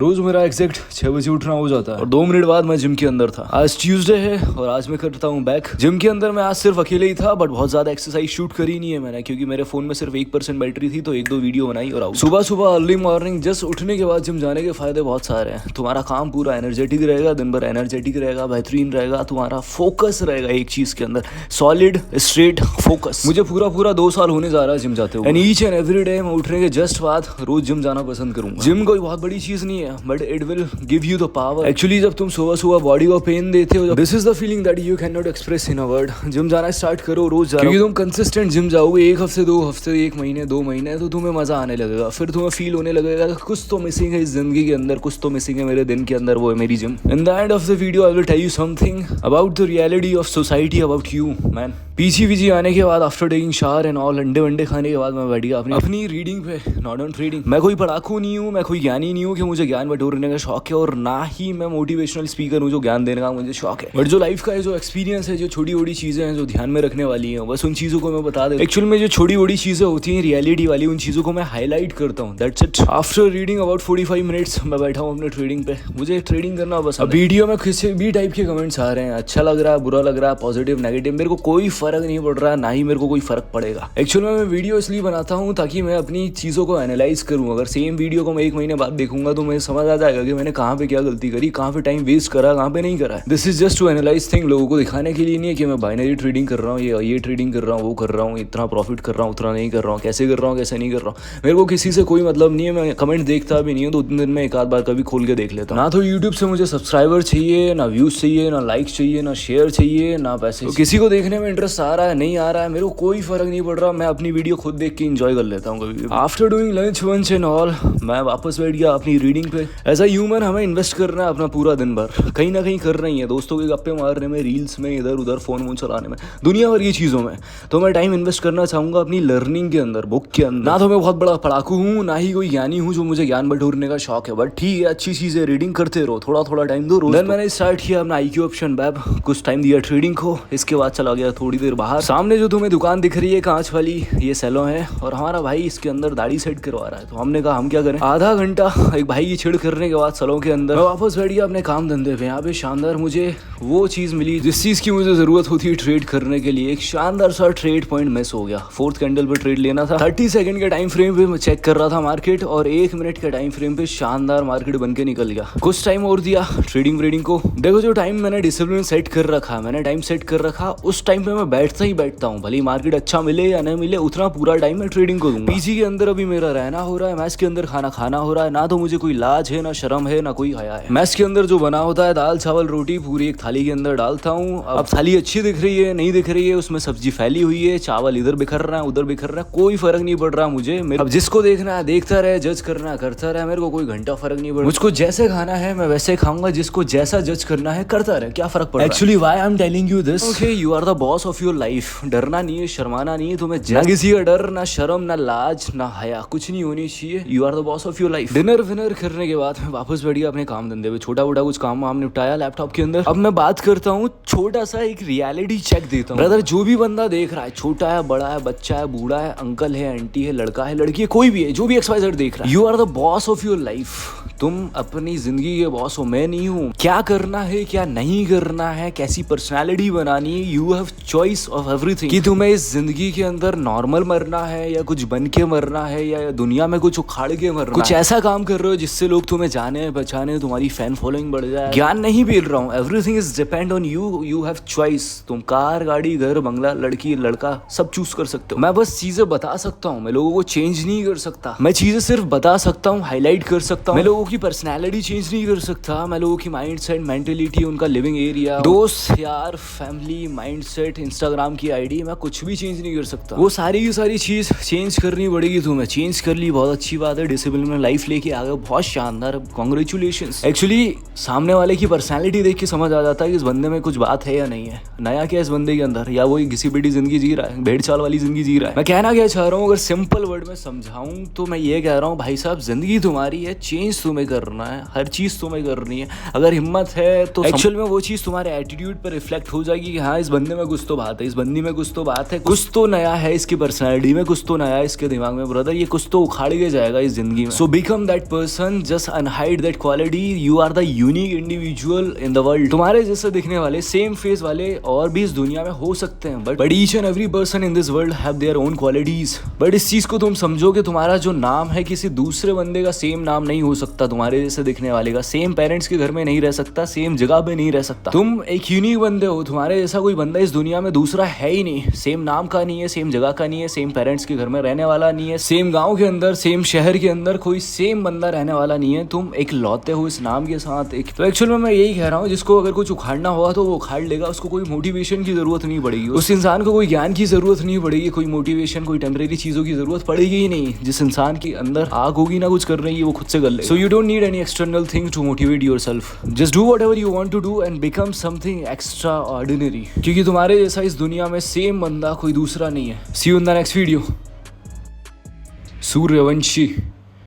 रोज मेरा एग्जैक्ट 6 बजे उठना हो जाता है और 2 मिनट बाद मैं जिम के अंदर था। आज ट्यूसडे है और आज मैं करता हूँ बैक। जिम के अंदर मैं आज सिर्फ अकेले ही था, बट बहुत ज्यादा एक्सरसाइज शूट करी नहीं है मैंने, क्योंकि मेरे फोन में सिर्फ 1% बैटरी थी, तो 1-2 वीडियो बनाई और आउट। सुबह सुबह अर्ली मॉर्निंग जस्ट उठने के बाद जिम जाने के फायदे बहुत सारे हैं। तुम्हारा काम पूरा एनर्जेटिक रहेगा, दिन भर एनर्जेटिक रहेगा, बेहतरीन रहेगा, तुम्हारा फोकस रहेगा एक चीज के अंदर, सॉलिड स्ट्रेट फोकस। मुझे पूरा 2 साल होने जा रहा है जिम जाते हुए, and each and every day मैं उठने के जस्ट बाद रोज जिम जाना पसंद करूंगा। जिम कोई बहुत बड़ी चीज नहीं है, but it will give you the power. Actually जब तुम सुबह बॉडी को पेन देते हो, this is the feeling that you can not express in a word. Gym जाना स्टार्ट करो, रोज जाओ, क्योंकि तुम कंसिस्टेंट जिम जाओगे 1 हफ्ते 2 हफ्ते 1 महीने 2 महीने, तो तुम्हें मजा आने लगेगा। फिर तुम्हें फील होने लगेगा कुछ तो मिसिंग है इस जिंदगी के अंदर, कुछ तो मिसिंग है मेरे दिन के अंदर, वो है मेरी gym. In the end of the video I will tell you something about the reality of society, about you man. PG आने के बाद after taking shower and all, अंडे वंडे खाने के बाद मैं बैठ गया अपनी रीडिंग पे, नॉट ऑन ट्रेडिंग। मैं कोई पढ़ाकू नहीं हूँ, मैं कोई ज्ञानी नहीं हूँ कि मुझे ज्ञान बटोरने का शौक है, और ना ही मैं मोटिवेशनल स्पीकर हूँ जो ज्ञान देने का मुझे शौक है। बट जो लाइफ का है, जो एक्सपीरियंस है, जो छोटी बड़ी चीजें हैं जो ध्यान में रखने वाली हैं, बस उन चीजों को मैं बता देता हूँ। एक्चुअल में जो छोटी बड़ी चीजें होती हैं रियलिटी वाली, उन चीजों को मैं हाईलाइट करता हूँ, that's it. After reading about 45 minutes मैं बैठा हूँ अपने ट्रेडिंग पे। मुझे ट्रेडिंग करना बस। अब वीडियो में किसी भी टाइप के कमेंट्स आ रहे हैं, अच्छा लग रहा है, बुरा लग रहा है, पॉजिटिव नेगेटिव, मेरे को कोई फर्क नहीं पड़ रहा है, ना ही मेरे को कोई फर्क पड़ेगा। एक्चुअल में मैं वीडियो इसलिए बनाता हूँ ताकि मैं अपनी चीजों को एनालाइज करूँ। अगर सेम वीडियो को मैं 1 महीने बाद देखूंगा तो मुझे समझ आ जाएगा कि मैंने कहाँ पे क्या गलती करी, कहाँ पे टाइम वेस्ट करा, कहाँ पे नहीं करा है। This is just to analyse thing, लोगों को दिखाने के लिए नहीं है कि मैं बाइनरी ट्रेडिंग कर रहा हूँ, ये ट्रेडिंग कर रहा हूँ, वो कर रहा हूँ, इतना प्रॉफिट कर रहा हूँ, उतना नहीं कर रहा हूँ, कैसे कर रहा हूँ, कैसे नहीं कर रहा हूँ। मेरे को किसी से कोई मतलब नहीं है, मैं कमेंट देखता भी नहीं हूँ, 2-3 दिन में 1 आध बार कभी खोल के देख लेता हूँ। ना तो यूट्यूब से मुझे सब्सक्राइबर चाहिए, ना व्यूज चाहिए, ना लाइक्स चाहिए, ना शेयर चाहिए, ना पैसे। तो किसी को देखने में इंटरेस्ट आ रहा है नहीं आ रहा है, मेरे को कोई फर्क नहीं पड़ रहा। मैं अपनी वीडियो खुद देख के एंजॉय कर लेता हूँ कभी। आफ्टर डूइंग लंच वंच एंड ऑल, मैं वापस बैठ गया अपनी रीडिंग पे। एज अ ह्यूमन हमें इन्वेस्ट करना है अपना पूरा दिन भर, कहीं ना कहीं कर रही है, दोस्तों के गप्पे मारने में, रील्स में, इधर उधर फोन वोन चलाने में, दुनिया भर की चीज़ों में। तो मैं टाइम इन्वेस्ट करना चाहूँगा अपनी लर्निंग के अंदर, बुक के अंदर। ना तो मैं बहुत बड़ा पढ़ाकू हूँ, ना ही कोई ज्ञानी हूँ जो मुझे ज्ञान बटोरने का शौक है, बट ठीक है, अच्छी चीज़ है, रीडिंग करते रहो, थोड़ा टाइम दो रोज। मैंने स्टार्ट किया अपना IQ ऑप्शन वेब, कुछ टाइम दिया ट्रेडिंग को, इसके बाद चला गया थोड़ी देर बाहर। सामने जो तुम्हें दुकान दिख रही है कांच वाली, ये सैलून है, और हमारा भाई इसके अंदर दाढ़ी सेट करवा रहा है। तो हमने कहा हम क्या करें, आधा घंटा एक भाई की छेड़ करने के बाद सैलून के अंदर मैं वापस बैठ गया अपने काम धंधे पे। यहाँ पे शानदार मुझे वो चीज़ मिली जिस चीज़ की मुझे ज़रूरत होती है ट्रेड करने के लिए। एक शानदार सा ट्रेड पॉइंट मिस हो गया। 4th कैंडल पे ट्रेड लेना था, 30 सेकंड के टाइम फ्रेम पे मैं चेक कर रहा था मार्केट, और 1 मिनट के टाइम फ्रेम पे शानदार मार्केट बन के निकल गया। कुछ टाइम और दिया ट्रेडिंग को। देखो जो टाइम मैंने डिसिप्लिन सेट कर रखा, मैंने टाइम सेट कर रखा, उस टाइम पे मैं बैठता ही बैठता हूँ, भले मार्केट अच्छा मिले या नहीं मिले, उतना पूरा टाइम मैं ट्रेडिंग को दूंगा। पीजी के अंदर अभी मेरा रहना हो रहा है, मैच के अंदर खाना हो रहा है, ना तो मुझे कोई लाज है, ना शर्म है, ना कोई हया है। मैच के अंदर जो बना होता है दाल चावल रोटी पूरी एक थाली के अंदर डालता हूँ। अब थाली अच्छी दिख रही है नहीं दिख रही है, उसमें सब्जी फैली हुई है, चावल इधर बिखर रहा है उधर बिखर रहा है, कोई फर्क नहीं पड़ रहा मुझे। अब जिसको देखना है देखता रहे, जज करना है करता रहे, मेरे को कोई घंटा फर्क नहीं पड़ रहा। मुझको जैसे खाना है मैं वैसे खाऊंगा, जिसको जैसा जज करना है करता रहे, क्या फर्क पड़ रहा है। Actually why I am telling you this, okay, you are the boss of your life. डरना नहीं है, शर्माना नहीं है तुम्हें, ना किसी का डर, ना शर्म, ना लाज, ना हया, कुछ नहीं होनी चाहिए। You are the boss of your life. Dinner विनर करने के बाद मैं वापस बैठ गया अपने काम धंधे पे, छोटा मोटा कुछ काम वाम निपटाया लैपटॉप के अंदर। अब मैं बात करता हूँ, छोटा सा एक रियलिटी चेक देता हूँ। ब्रदर, जो भी बंदा देख रहा है, छोटा है बड़ा है, बच्चा है बूढ़ा है, अंकल है आंटी है, लड़का है लड़की है, कोई भी है, जो भी XYZ देख रहा है, you are the boss of your life. तुम अपनी जिंदगी के बॉस हो, मैं नहीं हूँ। क्या करना है क्या नहीं करना है, कैसी पर्सनालिटी बनानी है, you have choice of everything. कि तुम्हें इस जिंदगी के अंदर नॉर्मल मरना है, या कुछ बन के मरना है, या दुनिया में कुछ उखाड़ के मरना, कुछ ऐसा काम कर रहे हो जिससे लोग तुम्हें जाने पहचाने, तुम्हारी फैन फॉलोइंग बढ़ जाए। ज्ञान नहीं बेल रहा हूँ, everything is depend on you. You have choice. तुम कार गाड़ी घर बंगला लड़की लड़का सब चूज कर सकते हो। मैं बस चीजें बता सकता हूँ, मैं लोगों को चेंज नहीं कर सकता। मैं चीजें सिर्फ बता सकता हूँ, हाईलाइट कर सकता हूँ। मैं लोगों की पर्सनैलिटी चेंज नहीं कर सकता, मैं लोगों की माइंड सेट, मेंटेलिटी, उनका लिविंग एरिया, दोस्त यार, फैमिली, माइंड सेट, इंस्टाग्राम की ID, मैं कुछ भी चेंज नहीं कर सकता। वो सारी की सारी चीज चेंज करनी पड़ेगी तुम्हें। चेंज कर ली, बहुत अच्छी बात है, डिसिप्लिन में लाइफ लेके आ गए, बहुत शानदार, कॉन्ग्रेचुलेशंस। एक्चुअली सामने वाले की पर्सनैलिटी देख के समझ आ जाता है कि इस बंदे में कुछ बात है या नहीं है, नया क्या इस बंदे के अंदर, या वो घिसी पिटी जिंदगी जी रहा है, भेड़ चाल वाली जिंदगी जी रहा है। मैं कहना क्या चाह रहा हूँ, अगर सिंपल वर्ड में समझाऊं तो मैं ये कह रहा हूँ, भाई साहब जिंदगी तुम्हारी है, चेंज तुम्हें तुम्हें करना है, हर चीज़ तुम्हें करनी है। अगर हिम्मत है तो एक्चुअल में वो चीज़ तुम्हारे एटीट्यूड पर रिफ्लेक्ट हो जाएगी कि हाँ इस बंदे में कुछ तो बात है, इस बंदी में कुछ तो बात है, कुछ तो नया है इसकी पर्सनैलिटी में, कुछ तो नया है इसके दिमाग में ब्रदर, ये कुछ तो उखाड़ के जाएगा इस जिंदगी में। So become that person, just unhide that quality, you are the unique individual in the world. तुम्हारे जैसे दिखने वाले सेम फेस वाले और भी इस दुनिया में हो सकते हैं, but each and every person in this world have their own qualities. But इस चीज को तुम समझो कि तुम्हारा जो नाम है किसी दूसरे बंदे का सेम नाम नहीं हो सकता, तुम्हारे जैसे दिखने वाले का सेम पेरेंट्स के घर में नहीं रह सकता, सेम जगह पे नहीं रह सकता। तुम एक यूनिक बंदे हो, तुम्हारे जैसा कोई बंदा इस दुनिया में दूसरा है ही नहीं। सेम नाम का नहीं है, सेम जगह का नहीं है, सेम पेरेंट्स के घर में रहने वाला नहीं है, सेम गांव के अंदर, सेम शहर के अंदर कोई सेम बंदा रहने वाला नहीं है। तुम एक लौते हो इस नाम के साथ एक। तो एक्चुअल में मैं यही कह रहा हूँ, जिसको अगर कुछ उखाड़ना होगा तो वो उखाड़ लेगा, उसको कोई मोटिवेशन की जरूरत नहीं पड़ेगी, उस इंसान को कोई ज्ञान की जरूरत नहीं पड़ेगी, कोई मोटिवेशन, कोई टेम्परेरी चीजों की जरूरत पड़ेगी ही नहीं। जिस इंसान के अंदर आग होगी ना कुछ करने की, वो खुद से कर ले। So you don't need any external thing to motivate yourself, just do whatever you want to do and become something extraordinary, क्योंकि तुम्हारे जैसा इस दुनिया में सेम बंदा कोई दूसरा नहीं है। See you in the next video. Suryavanshi.